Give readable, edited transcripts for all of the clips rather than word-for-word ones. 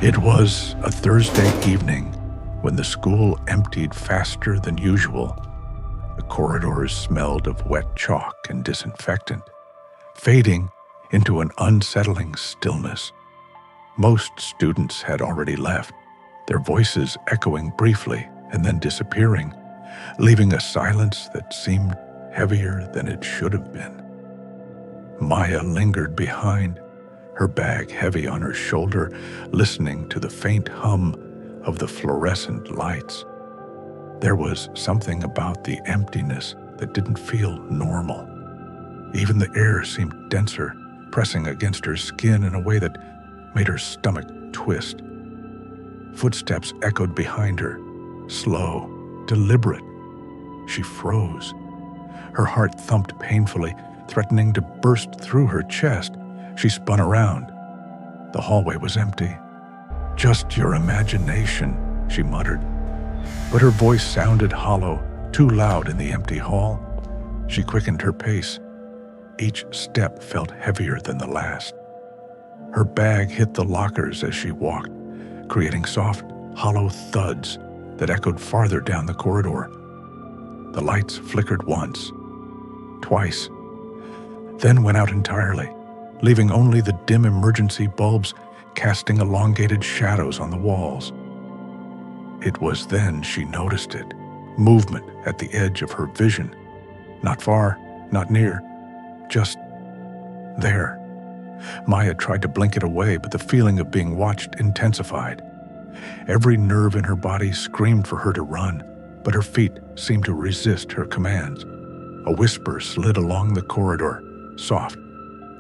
It was a Thursday evening when the school emptied faster than usual. The corridors smelled of wet chalk and disinfectant, fading into an unsettling stillness. Most students had already left, their voices echoing briefly and then disappearing, leaving a silence that seemed heavier than it should have been. Maya lingered behind, her bag heavy on her shoulder, listening to the faint hum of the fluorescent lights. There was something about the emptiness that didn't feel normal. Even the air seemed denser, pressing against her skin in a way that made her stomach twist. Footsteps echoed behind her, slow, deliberate. She froze. Her heart thumped painfully, threatening to burst through her chest. She spun around. The hallway was empty. "Just your imagination," she muttered. But her voice sounded hollow, too loud in the empty hall. She quickened her pace. Each step felt heavier than the last. Her bag hit the lockers as she walked, creating soft, hollow thuds that echoed farther down the corridor. The lights flickered once, twice, then went out entirely, leaving only the dim emergency bulbs casting elongated shadows on the walls. It was then she noticed it, movement at the edge of her vision. Not far, not near, just there. Maya tried to blink it away, but the feeling of being watched intensified. Every nerve in her body screamed for her to run, but her feet seemed to resist her commands. A whisper slid along the corridor, soft,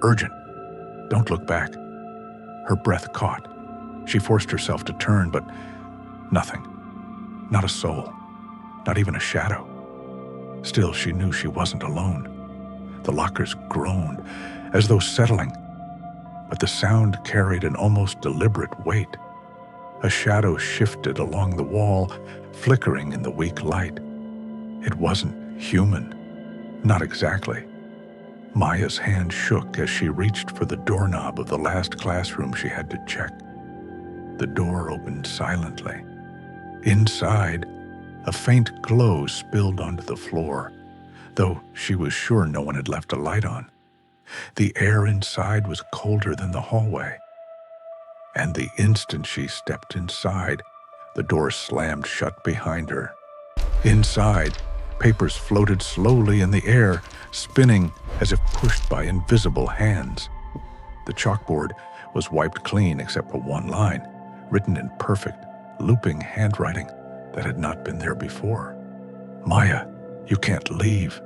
urgent. "Don't look back." Her breath caught. She forced herself to turn, but nothing. Not a soul. Not even a shadow. Still, she knew she wasn't alone. The lockers groaned, as though settling, but the sound carried an almost deliberate weight. A shadow shifted along the wall, flickering in the weak light. It wasn't human. Not exactly. Maya's hand shook as she reached for the doorknob of the last classroom she had to check. The door opened silently. Inside, a faint glow spilled onto the floor, though she was sure no one had left a light on. The air inside was colder than the hallway. And the instant she stepped inside, the door slammed shut behind her. Inside, papers floated slowly in the air, spinning as if pushed by invisible hands. The chalkboard was wiped clean except for one line, written in perfect, looping handwriting that had not been there before. "Maya, you can't leave."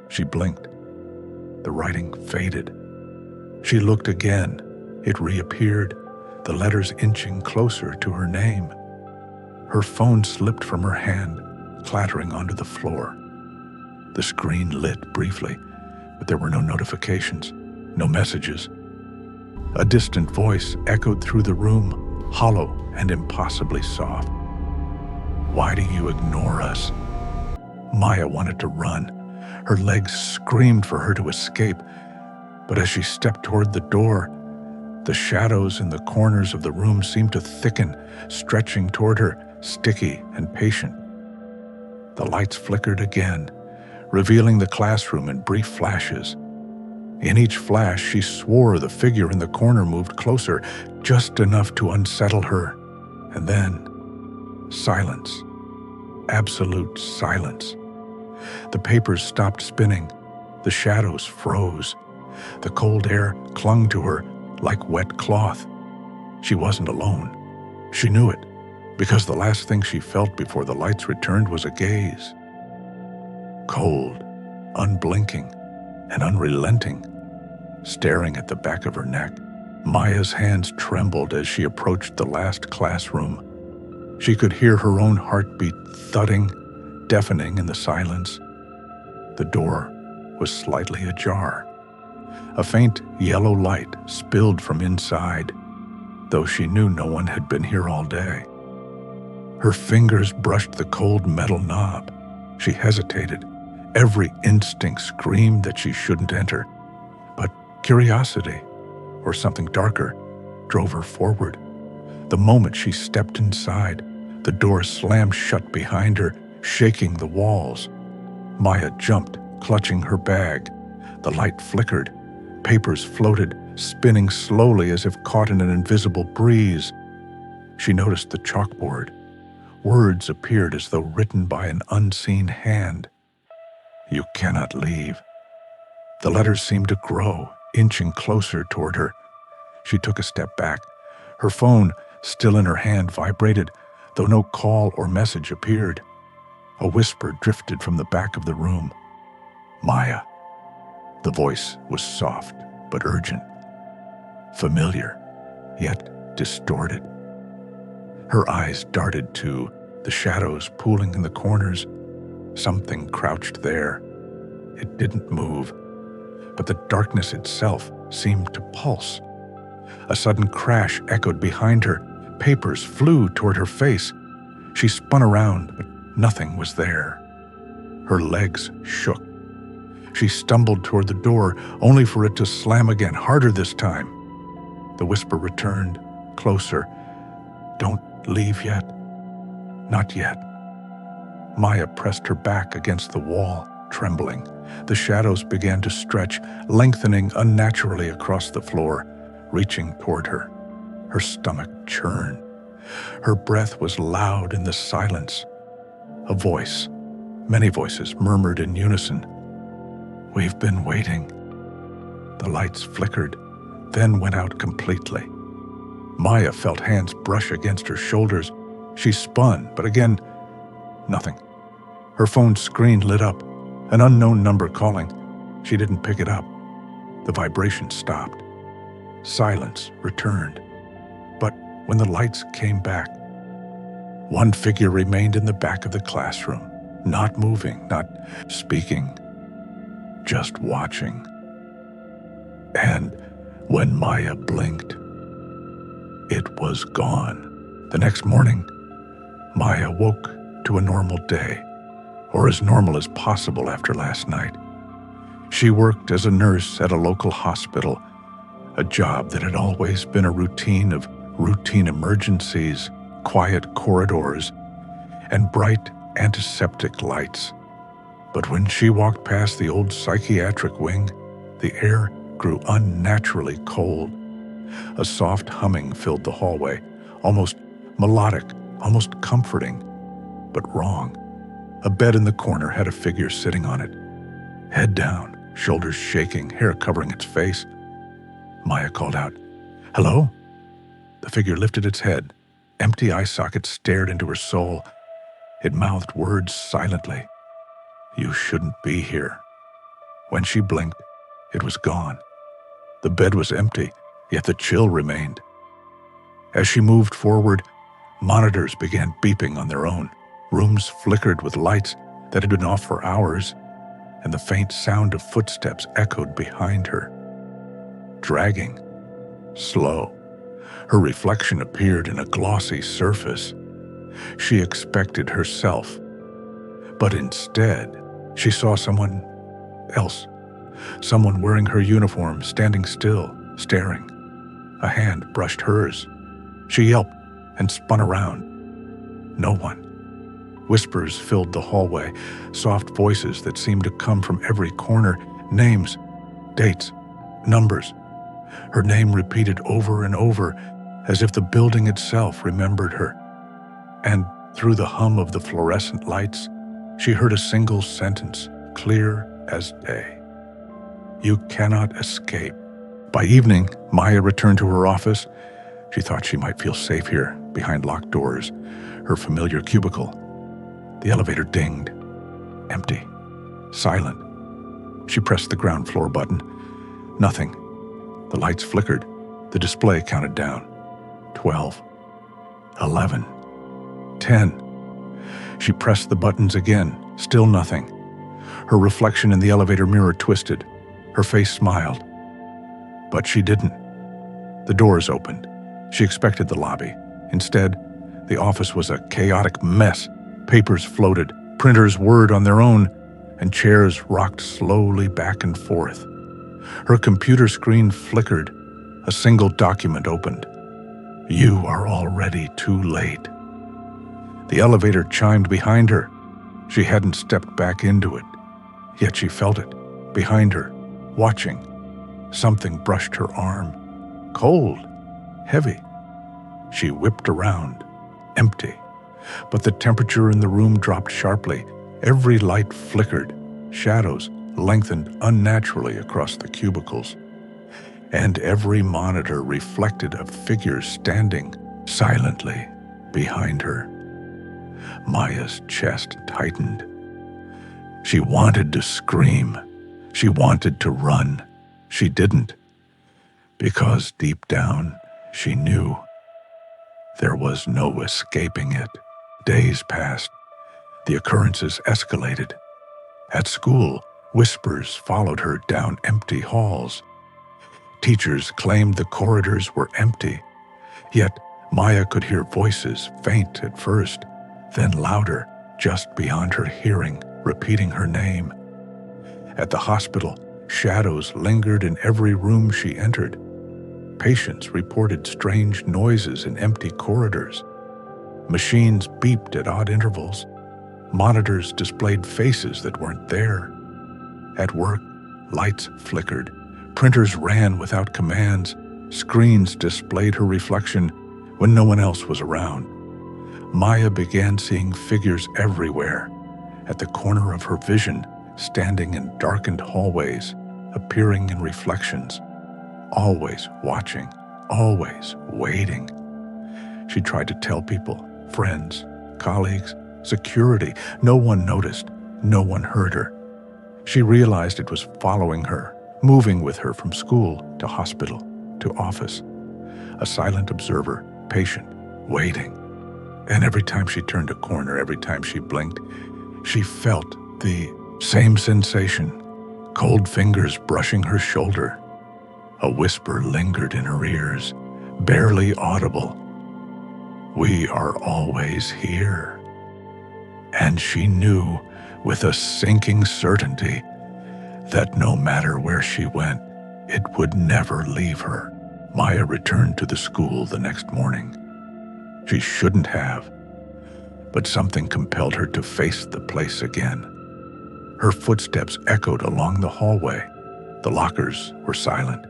She blinked. The writing faded. She looked again. It reappeared, the letters inching closer to her name. Her phone slipped from her hand, clattering onto the floor. The screen lit briefly, but there were no notifications, no messages. A distant voice echoed through the room, hollow and impossibly soft. "Why do you ignore us?" Maya wanted to run. Her legs screamed for her to escape, but as she stepped toward the door, the shadows in the corners of the room seemed to thicken, stretching toward her, sticky and patient. The lights flickered again, revealing the classroom in brief flashes. In each flash, she swore the figure in the corner moved closer, just enough to unsettle her. And then, silence. Absolute silence. The papers stopped spinning. The shadows froze. The cold air clung to her like wet cloth. She wasn't alone. She knew it, because the last thing she felt before the lights returned was a gaze. Cold, unblinking, and unrelenting, staring at the back of her neck. Maya's hands trembled as she approached the last classroom. She could hear her own heartbeat thudding, deafening in the silence. The door was slightly ajar. A faint yellow light spilled from inside, though she knew no one had been here all day. Her fingers brushed the cold metal knob. She hesitated. Every instinct screamed that she shouldn't enter. But curiosity, or something darker, drove her forward. The moment she stepped inside, the door slammed shut behind her, shaking the walls. Maya jumped, clutching her bag. The light flickered. Papers floated, spinning slowly as if caught in an invisible breeze. She noticed the chalkboard. Words appeared as though written by an unseen hand. "You cannot leave." The letters seemed to grow, inching closer toward her. She took a step back. Her phone, still in her hand, vibrated, though no call or message appeared. A whisper drifted from the back of the room. "Maya." The voice was soft but urgent. Familiar, yet distorted. Her eyes darted to the shadows pooling in the corners. Something crouched there. It didn't move, but the darkness itself seemed to pulse. A sudden crash echoed behind her. Papers flew toward her face. She spun around, but nothing was there. Her legs shook. She stumbled toward the door, only for it to slam again, harder this time. The whisper returned, closer. "Don't leave yet." "Not yet." Maya pressed her back against the wall, trembling. The shadows began to stretch, lengthening unnaturally across the floor, reaching toward her. Her stomach churned. Her breath was loud in the silence. A voice, many voices, murmured in unison. "We've been waiting." The lights flickered, then went out completely. Maya felt hands brush against her shoulders. She spun, but again, nothing. Her phone's screen lit up, an unknown number calling. She didn't pick it up. The vibration stopped. Silence returned. But when the lights came back, one figure remained in the back of the classroom, not moving, not speaking, just watching. And when Maya blinked, it was gone. The next morning, Maya woke to a normal day, or as normal as possible after last night. She worked as a nurse at a local hospital, a job that had always been a routine of routine emergencies, quiet corridors, and bright antiseptic lights. But when she walked past the old psychiatric wing, the air grew unnaturally cold. A soft humming filled the hallway, almost melodic, almost comforting, but wrong. A bed in the corner had a figure sitting on it, head down, shoulders shaking, hair covering its face. Maya called out, "Hello?" The figure lifted its head. Empty eye sockets stared into her soul. It mouthed words silently. "You shouldn't be here." When she blinked, it was gone. The bed was empty, yet the chill remained. As she moved forward, monitors began beeping on their own. Rooms flickered with lights that had been off for hours, and the faint sound of footsteps echoed behind her. Dragging, slow. Her reflection appeared in a glossy surface. She expected herself, but instead, she saw someone else. Someone wearing her uniform, standing still, staring. A hand brushed hers. She yelped and spun around. No one. Whispers filled the hallway, soft voices that seemed to come from every corner, names, dates, numbers. Her name repeated over and over, as if the building itself remembered her. And through the hum of the fluorescent lights, she heard a single sentence, clear as day. "You cannot escape." By evening, Maya returned to her office. She thought she might feel safe here, behind locked doors, her familiar cubicle. The elevator dinged. Empty. Silent. She pressed the ground floor button. Nothing. The lights flickered. The display counted down. 12. 11. 10. She pressed the buttons again. Still nothing. Her reflection in the elevator mirror twisted. Her face smiled. But she didn't. The doors opened. She expected the lobby. Instead, the office was a chaotic mess. Papers floated, printers whirred on their own, and chairs rocked slowly back and forth. Her computer screen flickered. A single document opened. You are already too late. The elevator chimed behind her. She hadn't stepped back into it, yet she felt it, behind her, watching. Something brushed her arm. Cold, heavy. She whipped around, empty. But the temperature in the room dropped sharply. Every light flickered. Shadows lengthened unnaturally across the cubicles. And every monitor reflected a figure standing silently behind her. Maya's chest tightened. She wanted to scream. She wanted to run. She didn't, because deep down she knew there was no escaping it. Days passed. The occurrences escalated. At school, whispers followed her down empty halls. Teachers claimed the corridors were empty, yet Maya could hear voices, faint at first, then louder, just beyond her hearing, repeating her name. At the hospital, shadows lingered in every room she entered. Patients reported strange noises in empty corridors. Machines beeped at odd intervals. Monitors displayed faces that weren't there. At work, lights flickered. Printers ran without commands. Screens displayed her reflection when no one else was around. Maya began seeing figures everywhere, at the corner of her vision, standing in darkened hallways, appearing in reflections, always watching, always waiting. She tried to tell people, friends, colleagues, security. No one noticed. No one heard her. She realized it was following her, moving with her from school to hospital to office. A silent observer, patient, waiting. And every time she turned a corner, every time she blinked, she felt the same sensation, cold fingers brushing her shoulder. A whisper lingered in her ears, barely audible. We are always here. And she knew with a sinking certainty that no matter where she went, it would never leave her. Maya returned to the school the next morning. She shouldn't have, but something compelled her to face the place again. Her footsteps echoed along the hallway. The lockers were silent,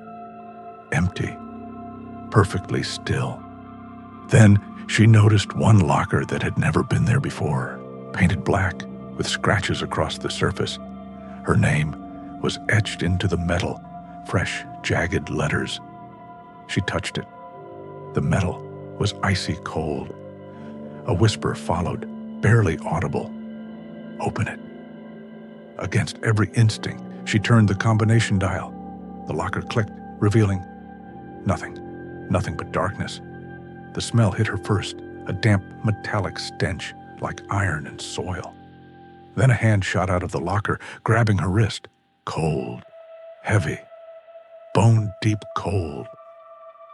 empty, perfectly still. Then she noticed one locker that had never been there before, painted black with scratches across the surface. Her name was etched into the metal, fresh, jagged letters. She touched it. The metal was icy cold. A whisper followed, barely audible. Open it. Against every instinct, she turned the combination dial. The locker clicked, revealing nothing but darkness. The smell hit her first, a damp, metallic stench like iron and soil. Then a hand shot out of the locker, grabbing her wrist. Cold, heavy, bone-deep cold.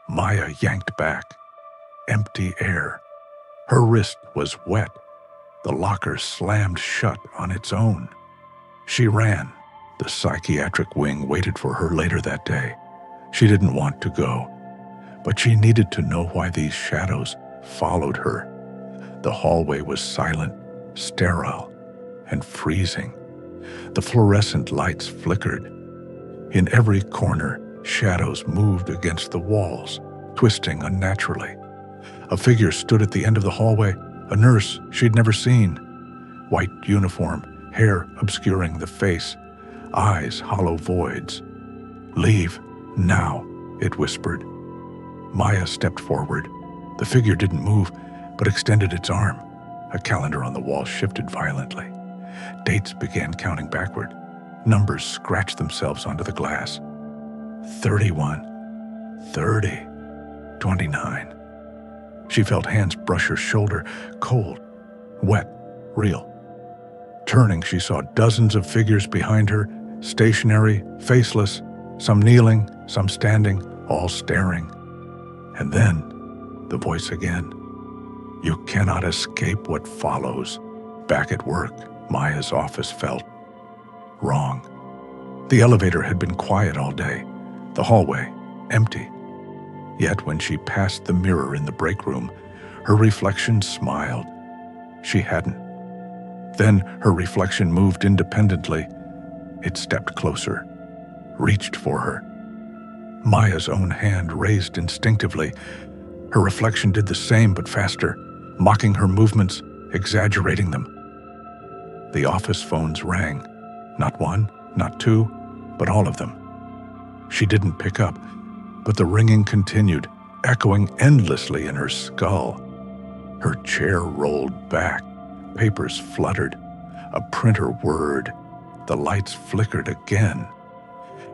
Maya yanked back. Empty air. Her wrist was wet. The locker slammed shut on its own. She ran. The psychiatric wing waited for her later that day. She didn't want to go, but she needed to know why these shadows followed her. The hallway was silent, sterile, and freezing. The fluorescent lights flickered. In every corner, shadows moved against the walls, twisting unnaturally. A figure stood at the end of the hallway, a nurse she'd never seen. White uniform, hair obscuring the face, eyes hollow voids. Leave, now, it whispered. Maya stepped forward. The figure didn't move, but extended its arm. A calendar on the wall shifted violently. Dates began counting backward. Numbers scratched themselves onto the glass. 31, 30, 29. She felt hands brush her shoulder, cold, wet, real. Turning, she saw dozens of figures behind her, stationary, faceless, some kneeling, some standing, all staring. And then, the voice again. You cannot escape what follows. Back at work, Maya's office felt wrong. The elevator had been quiet all day. The hallway, empty. Yet when she passed the mirror in the break room, her reflection smiled. She hadn't. Then her reflection moved independently. It stepped closer, reached for her. Maya's own hand raised instinctively. Her reflection did the same but faster, mocking her movements, exaggerating them. The office phones rang. Not one, not two, but all of them. She didn't pick up, but the ringing continued, echoing endlessly in her skull. Her chair rolled back. Papers fluttered. A printer whirred. The lights flickered again.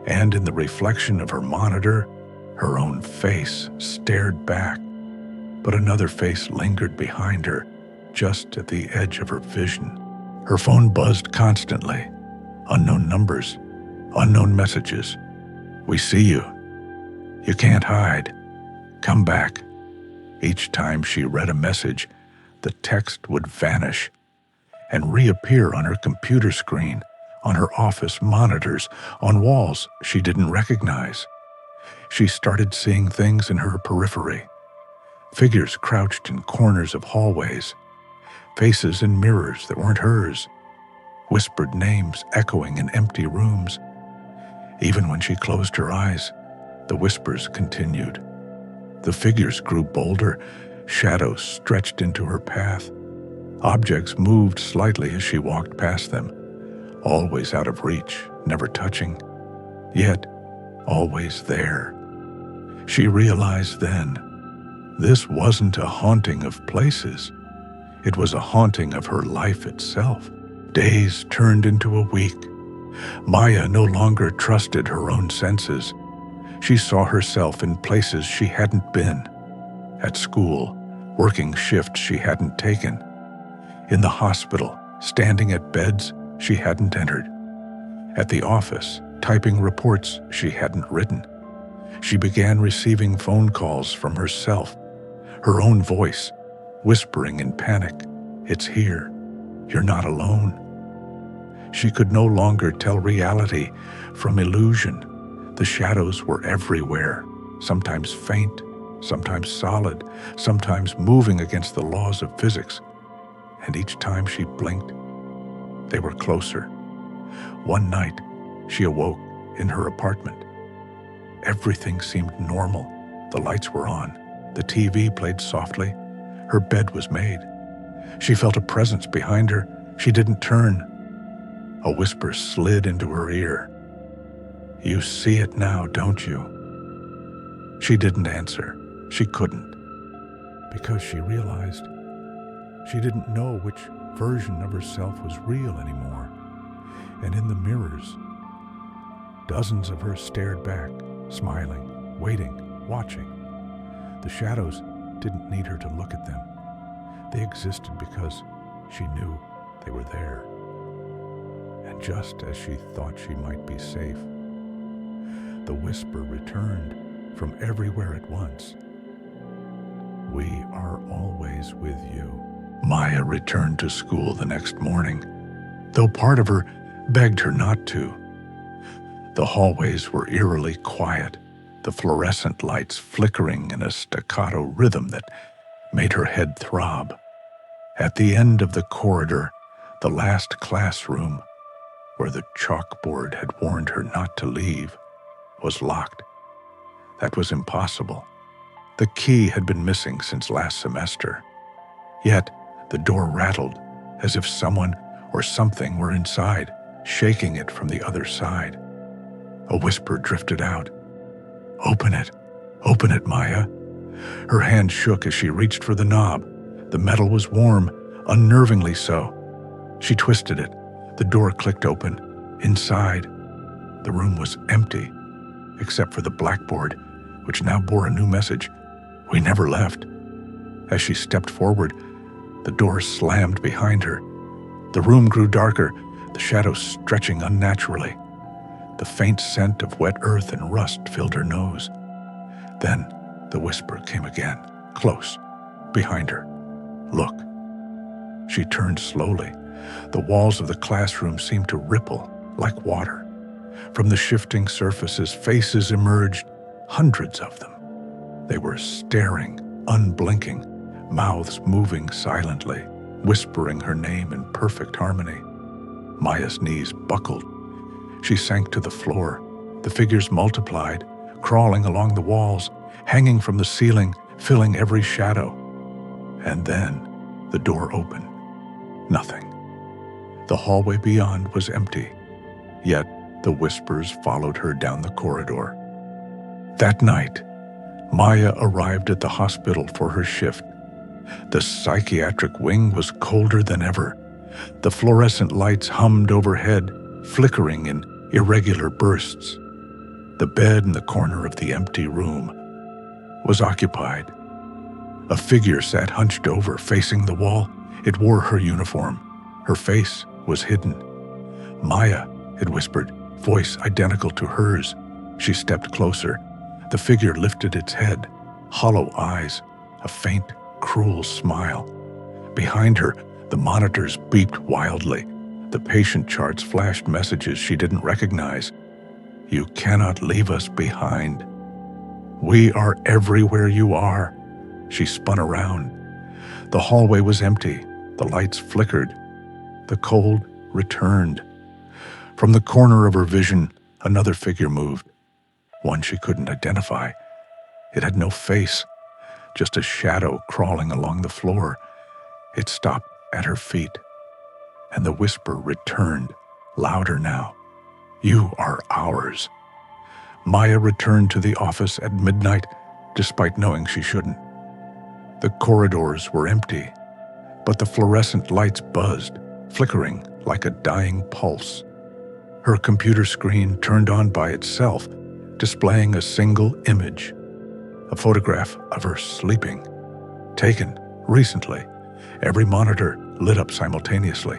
And in the reflection of her monitor, her own face stared back. But another face lingered behind her, just at the edge of her vision. Her phone buzzed constantly. Unknown numbers, unknown messages. "We see you. You can't hide. Come back." Each time she read a message, the text would vanish and reappear on her computer screen, on her office monitors, on walls she didn't recognize. She started seeing things in her periphery. Figures crouched in corners of hallways, faces in mirrors that weren't hers, whispered names echoing in empty rooms. Even when she closed her eyes, the whispers continued. The figures grew bolder, shadows stretched into her path. Objects moved slightly as she walked past them, always out of reach, never touching, yet always there. She realized then, this wasn't a haunting of places. It was a haunting of her life itself. Days turned into a week. Maya no longer trusted her own senses. She saw herself in places she hadn't been. At school, working shifts she hadn't taken. In the hospital, standing at beds she hadn't entered. At the office, typing reports she hadn't written. She began receiving phone calls from herself, her own voice, whispering in panic, "It's here. You're not alone." She could no longer tell reality from illusion. The shadows were everywhere, sometimes faint, sometimes solid, sometimes moving against the laws of physics. And each time she blinked, they were closer. One night, she awoke in her apartment. Everything seemed normal. The lights were on. The TV played softly. Her bed was made. She felt a presence behind her. She didn't turn. A whisper slid into her ear. "You see it now, don't you?" She didn't answer. She couldn't. Because she realized she didn't know which version of herself was real anymore. And in the mirrors, dozens of her stared back, smiling, waiting, watching. The shadows didn't need her to look at them. They existed because she knew they were there. And just as she thought she might be safe, the whisper returned from everywhere at once. "We are always with you." Maya returned to school the next morning, though part of her begged her not to. The hallways were eerily quiet, the fluorescent lights flickering in a staccato rhythm that made her head throb. At the end of the corridor, the last classroom, where the chalkboard had warned her not to leave, was locked. That was impossible. The key had been missing since last semester. Yet the door rattled as if someone or something were inside, shaking it from the other side. A whisper drifted out. Open it, Maya." Her hand shook as she reached for the knob. The metal was warm, unnervingly so. She twisted it. The door clicked open. Inside, the room was empty, except for the blackboard, which now bore a new message. "We never left." As she stepped forward, the door slammed behind her. The room grew darker, the shadows stretching unnaturally. The faint scent of wet earth and rust filled her nose. Then the whisper came again, close, behind her. "Look." She turned slowly. The walls of the classroom seemed to ripple like water. From the shifting surfaces, faces emerged, hundreds of them. They were staring, unblinking, mouths moving silently, whispering her name in perfect harmony. Maya's knees buckled. She sank to the floor. The figures multiplied, crawling along the walls, hanging from the ceiling, filling every shadow. And then the door opened. Nothing. The hallway beyond was empty, yet the whispers followed her down the corridor. That night, Maya arrived at the hospital for her shift. The psychiatric wing was colder than ever. The fluorescent lights hummed overhead, flickering in irregular bursts. The bed in the corner of the empty room was occupied. A figure sat hunched over, facing the wall. It wore her uniform. Her face was hidden. "Maya," it whispered, voice identical to hers. She stepped closer. The figure lifted its head, hollow eyes, a faint, cruel smile. Behind her, the monitors beeped wildly. The patient charts flashed messages she didn't recognize. "You cannot leave us behind. We are everywhere you are." She spun around. The hallway was empty. The lights flickered. The cold returned. From the corner of her vision, another figure moved. One she couldn't identify. It had no face, just a shadow crawling along the floor. It stopped at her feet, and the whisper returned, louder now. "You are ours." Maya returned to the office at midnight, despite knowing she shouldn't. The corridors were empty, but the fluorescent lights buzzed, flickering like a dying pulse. Her computer screen turned on by itself, displaying a single image, a photograph of her sleeping, taken recently. Every monitor lit up simultaneously.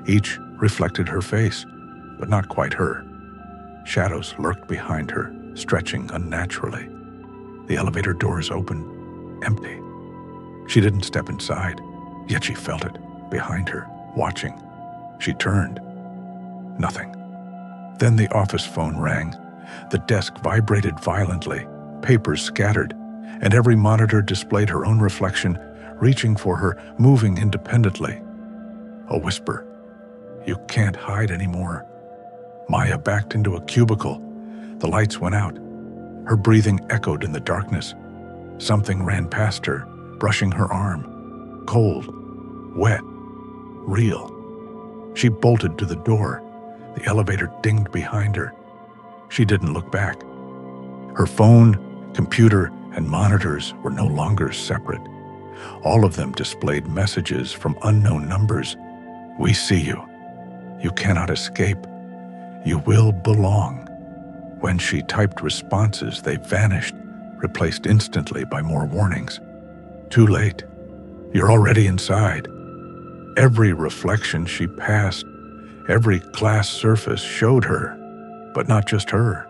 Each reflected her face, but not quite her. Shadows lurked behind her, stretching unnaturally. The elevator doors opened, empty. She didn't step inside, yet she felt it, behind her, watching. She turned. Nothing. Then the office phone rang. The desk vibrated violently, papers scattered, and every monitor displayed her own reflection, reaching for her, moving independently. A whisper. "You can't hide anymore." Maya backed into a cubicle. The lights went out. Her breathing echoed in the darkness. Something ran past her, brushing her arm. Cold, wet, real. She bolted to the door. The elevator dinged behind her. She didn't look back. Her phone, computer, and monitors were no longer separate. All of them displayed messages from unknown numbers. "We see you. You cannot escape. You will belong." When she typed responses, they vanished, replaced instantly by more warnings. "Too late. You're already inside." Every reflection she passed, every glass surface showed her, but not just her.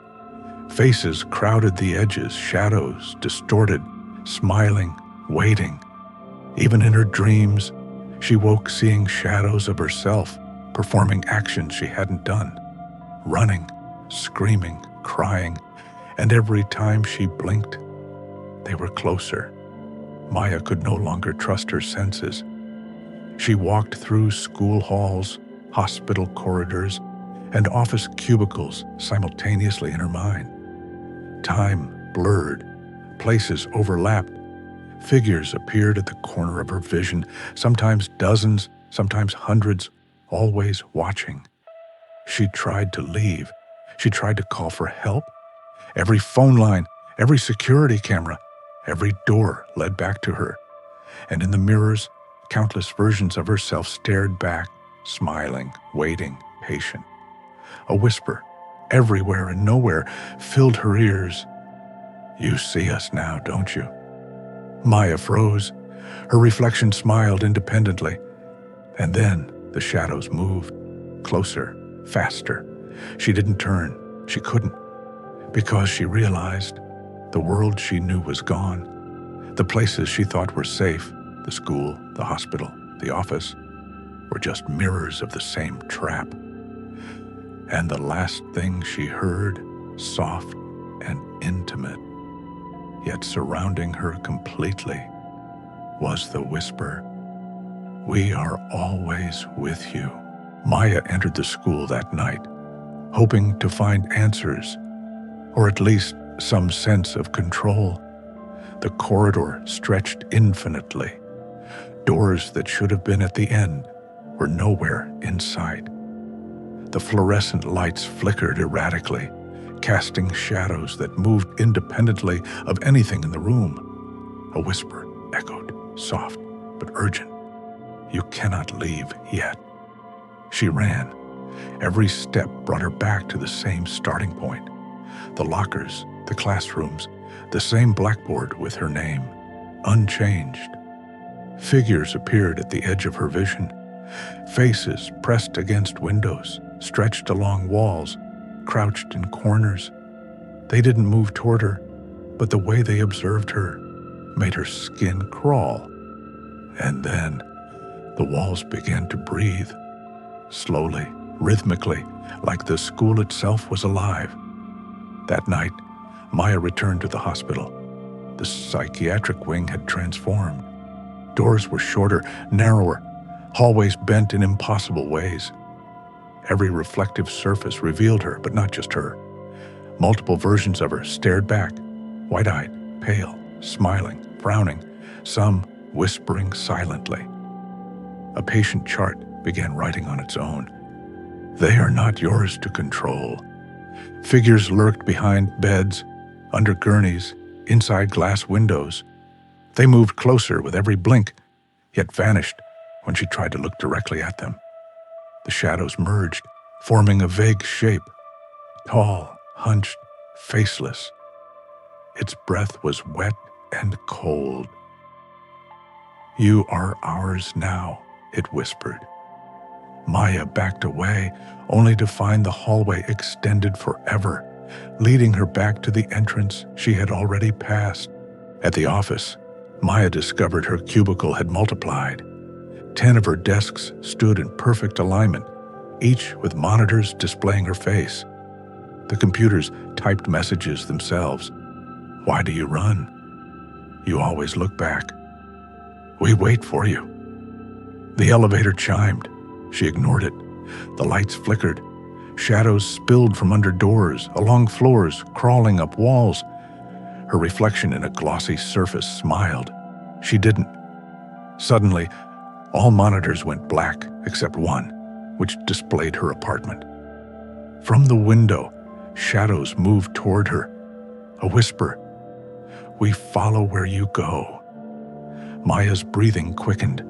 Faces crowded the edges, shadows distorted, smiling, waiting. Even in her dreams, she woke seeing shadows of herself, performing actions she hadn't done. Running, screaming, crying, and every time she blinked, they were closer. Maya could no longer trust her senses. She walked through school halls, hospital corridors, and office cubicles simultaneously in her mind. Time blurred, places overlapped. Figures appeared at the corner of her vision, sometimes dozens, sometimes hundreds, always watching. She tried to leave. She tried to call for help. Every phone line, every security camera, every door led back to her. And in the mirrors, countless versions of herself stared back, smiling, waiting, patient. A whisper, everywhere and nowhere, filled her ears. "You see us now, don't you?" Maya froze. Her reflection smiled independently. And then the shadows moved, closer, faster. She didn't turn. She couldn't. Because she realized the world she knew was gone. The places she thought were safe, the school, the hospital, the office, were just mirrors of the same trap. And the last thing she heard, soft and intimate, yet surrounding her completely was the whisper, "We are always with you." Maya entered the school that night, hoping to find answers, or at least some sense of control. The corridor stretched infinitely. Doors that should have been at the end were nowhere in sight. The fluorescent lights flickered erratically, casting shadows that moved independently of anything in the room. A whisper echoed, soft but urgent. "You cannot leave yet." She ran. Every step brought her back to the same starting point. The lockers, the classrooms, the same blackboard with her name, unchanged. Figures appeared at the edge of her vision. Faces pressed against windows, stretched along walls, crouched in corners. They didn't move toward her, but the way they observed her made her skin crawl. And then the walls began to breathe, slowly, rhythmically, like the school itself was alive. That night, Maya returned to the hospital. The psychiatric wing had transformed. Doors were shorter, narrower, hallways bent in impossible ways. Every reflective surface revealed her, but not just her. Multiple versions of her stared back, wide-eyed, pale, smiling, frowning, some whispering silently. A patient chart began writing on its own. "They are not yours to control." Figures lurked behind beds, under gurneys, inside glass windows. They moved closer with every blink, yet vanished when she tried to look directly at them. The shadows merged, forming a vague shape, tall, hunched, faceless. Its breath was wet and cold. "You are ours now," it whispered. Maya backed away, only to find the hallway extended forever, leading her back to the entrance she had already passed. At the office, Maya discovered her cubicle had multiplied. 10 of her desks stood in perfect alignment, each with monitors displaying her face. The computers typed messages themselves. "Why do you run? You always look back. We wait for you." The elevator chimed. She ignored it. The lights flickered. Shadows spilled from under doors, along floors, crawling up walls. Her reflection in a glossy surface smiled. She didn't. Suddenly, all monitors went black except one, which displayed her apartment. From the window, shadows moved toward her. A whisper, "We follow where you go." Maya's breathing quickened.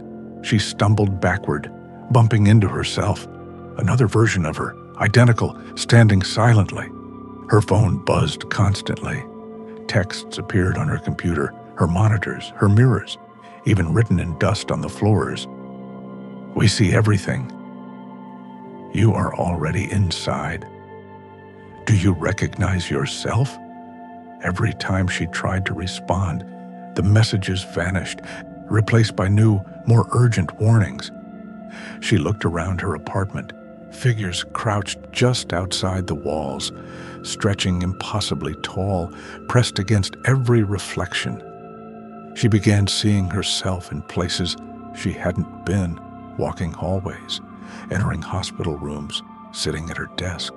She stumbled backward, bumping into herself. Another version of her, identical, standing silently. Her phone buzzed constantly. Texts appeared on her computer, her monitors, her mirrors, even written in dust on the floors. "We see everything. You are already inside. Do you recognize yourself?" Every time she tried to respond, the messages vanished, replaced by new, more urgent warnings. She looked around her apartment. Figures crouched just outside the walls, stretching impossibly tall, pressed against every reflection. She began seeing herself in places she hadn't been, walking hallways, entering hospital rooms, sitting at her desk.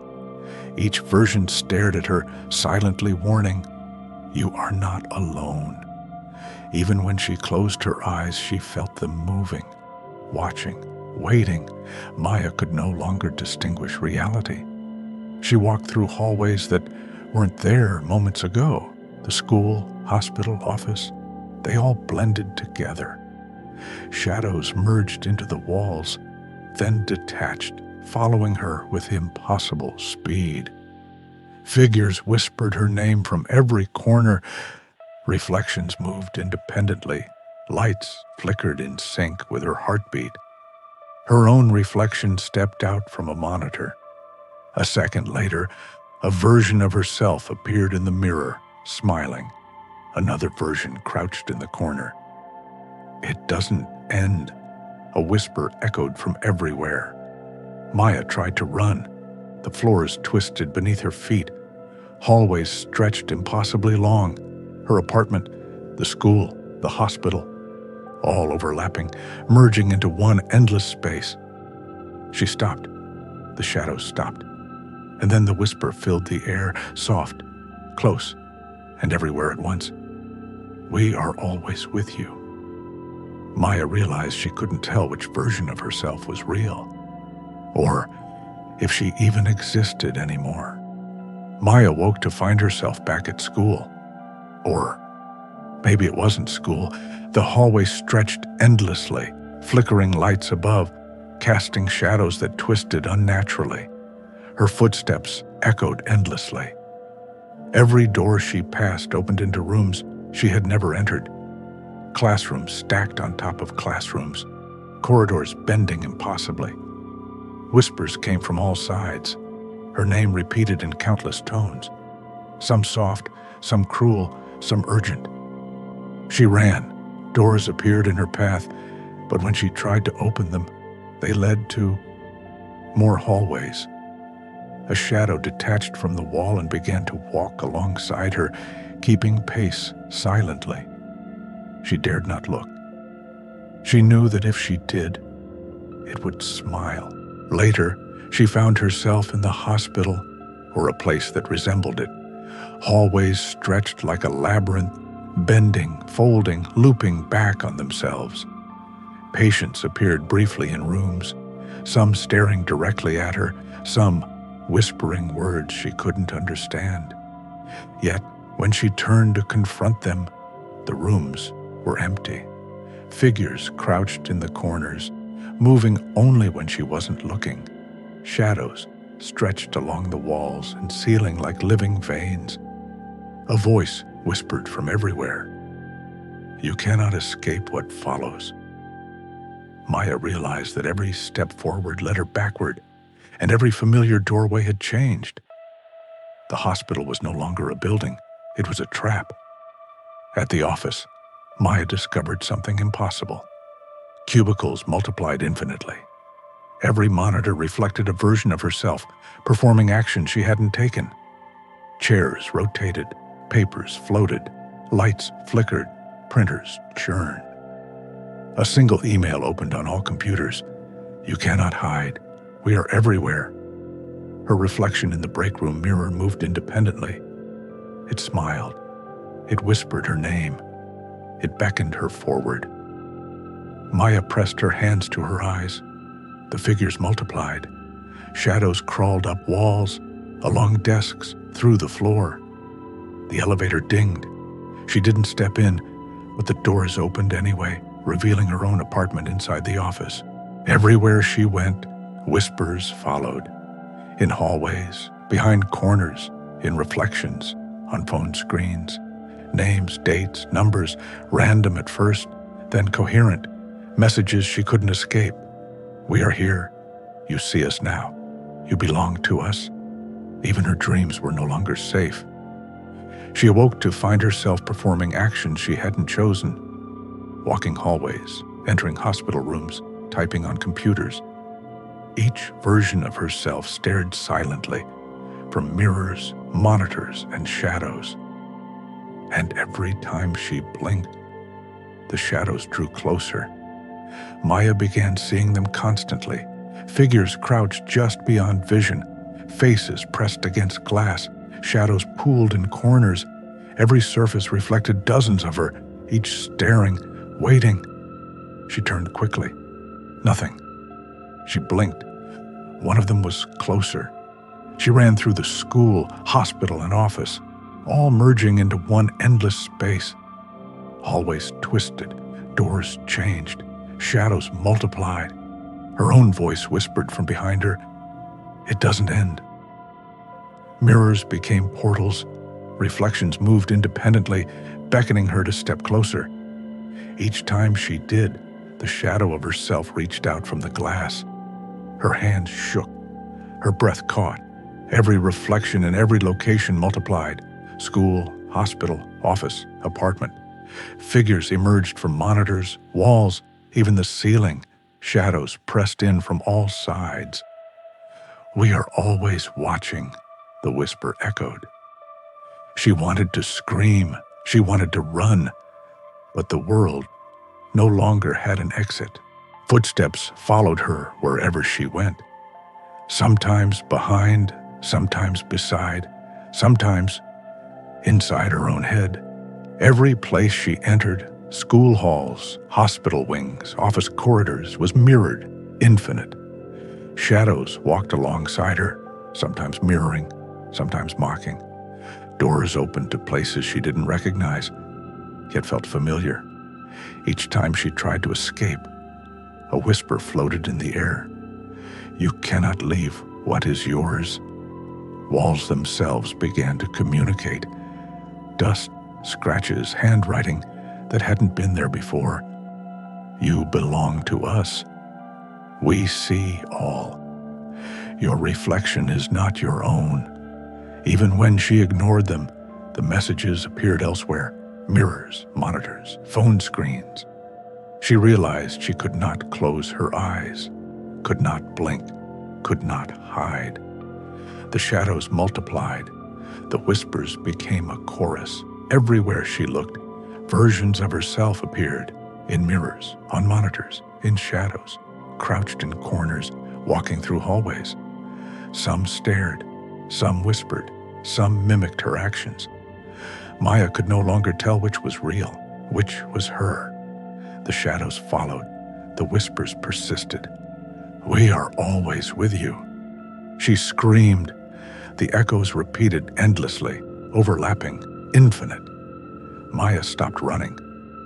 Each version stared at her, silently warning, "You are not alone." Even when she closed her eyes, she felt them moving, watching, waiting. Maya could no longer distinguish reality. She walked through hallways that weren't there moments ago. The school, hospital, office, they all blended together. Shadows merged into the walls, then detached, following her with impossible speed. Figures whispered her name from every corner. Reflections moved independently. Lights flickered in sync with her heartbeat. Her own reflection stepped out from a monitor. A second later, a version of herself appeared in the mirror, smiling. Another version crouched in the corner. "It doesn't end," a whisper echoed from everywhere. Maya tried to run. The floors twisted beneath her feet. Hallways stretched impossibly long. Her apartment, the school, the hospital, all overlapping, merging into one endless space. She stopped. The shadows stopped. And then the whisper filled the air, soft, close, and everywhere at once. "We are always with you." Maya realized she couldn't tell which version of herself was real, or if she even existed anymore. Maya woke to find herself back at school. Or maybe it wasn't school. The hallway stretched endlessly, flickering lights above, casting shadows that twisted unnaturally. Her footsteps echoed endlessly. Every door she passed opened into rooms she had never entered. Classrooms stacked on top of classrooms, corridors bending impossibly. Whispers came from all sides, her name repeated in countless tones, some soft, some cruel, some urgent. She ran. Doors appeared in her path, but when she tried to open them, they led to more hallways. A shadow detached from the wall and began to walk alongside her, keeping pace silently. She dared not look. She knew that if she did, it would smile. Later, she found herself in the hospital, or a place that resembled it. Hallways stretched like a labyrinth, bending, folding, looping back on themselves. Patients appeared briefly in rooms, some staring directly at her, some whispering words she couldn't understand. Yet, when she turned to confront them, the rooms were empty. Figures crouched in the corners, moving only when she wasn't looking. Shadows stretched along the walls and ceiling like living veins. A voice whispered from everywhere, "You cannot escape what follows." Maya realized that every step forward led her backward, and every familiar doorway had changed. The hospital was no longer a building, it was a trap. At the office, Maya discovered something impossible. Cubicles multiplied infinitely. Every monitor reflected a version of herself, performing actions she hadn't taken. Chairs rotated, papers floated, lights flickered, printers churned. A single email opened on all computers. "You cannot hide. We are everywhere." Her reflection in the break room mirror moved independently. It smiled. It whispered her name. It beckoned her forward. Maya pressed her hands to her eyes. The figures multiplied. Shadows crawled up walls, along desks, through the floor. The elevator dinged. She didn't step in, but the doors opened anyway, revealing her own apartment inside the office. Everywhere she went, whispers followed. In hallways, behind corners, in reflections, on phone screens. Names, dates, numbers, random at first, then coherent. Messages she couldn't escape. "We are here. You see us now. You belong to us." Even her dreams were no longer safe. She awoke to find herself performing actions she hadn't chosen. Walking hallways, entering hospital rooms, typing on computers. Each version of herself stared silently from mirrors, monitors, and shadows. And every time she blinked, the shadows drew closer. Maya began seeing them constantly. Figures crouched just beyond vision, faces pressed against glass, shadows pooled in corners. Every surface reflected dozens of her, each staring, waiting. She turned quickly. Nothing. She blinked. One of them was closer. She ran through the school, hospital, and office, all merging into one endless space. Hallways twisted, doors changed, shadows multiplied. Her own voice whispered from behind her, "It doesn't end." Mirrors became portals. Reflections moved independently, beckoning her to step closer. Each time she did, the shadow of herself reached out from the glass. Her hands shook. Her breath caught. Every reflection in every location multiplied. School, hospital, office, apartment. Figures emerged from monitors, walls, even the ceiling. Shadows pressed in from all sides. "We are always watching," the whisper echoed. She wanted to scream, She wanted to run, but the world no longer had an exit. Footsteps followed her wherever she went, sometimes behind, sometimes beside, sometimes inside her own head. Every place she entered, school halls, hospital wings, office corridors, was mirrored, infinite. Shadows walked alongside her, sometimes mirroring, sometimes mocking. Doors opened to places she didn't recognize, yet felt familiar. Each time she tried to escape, a whisper floated in the air. You cannot leave what is yours. Walls themselves began to communicate. Dust, scratches, handwriting that hadn't been there before. You belong to us. We see all. Your reflection is not your own. Even when she ignored them, the messages appeared elsewhere. Mirrors, monitors, phone screens. She realized she could not close her eyes, could not blink, could not hide. The shadows multiplied. The whispers became a chorus. Everywhere she looked, versions of herself appeared, in mirrors, on monitors, in shadows, crouched in corners, walking through hallways. Some stared, some whispered, some mimicked her actions. Maya could no longer tell which was real, which was her. The shadows followed. The whispers persisted. We are always with you. She screamed. The echoes repeated endlessly, overlapping, infinite. Maya stopped running.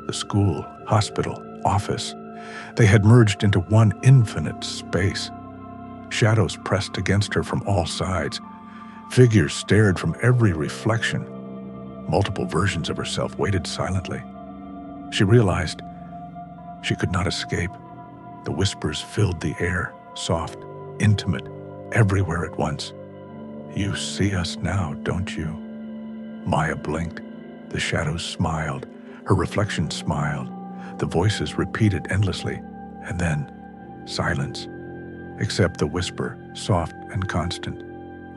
The school, hospital, office, they had merged into one infinite space. Shadows pressed against her from all sides. Figures stared from every reflection. Multiple versions of herself waited silently. She realized she could not escape. The whispers filled the air, soft, intimate, everywhere at once. You see us now, don't you? Maya blinked. The shadows smiled. Her reflection smiled. The voices repeated endlessly, and then silence, except the whisper, soft and constant.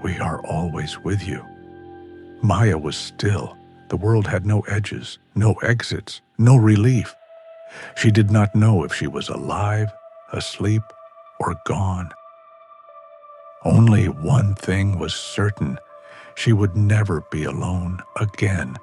We are always with you. Maya was still. The world had no edges, no exits, no relief. She did not know if she was alive, asleep, or gone. Only one thing was certain. She would never be alone again.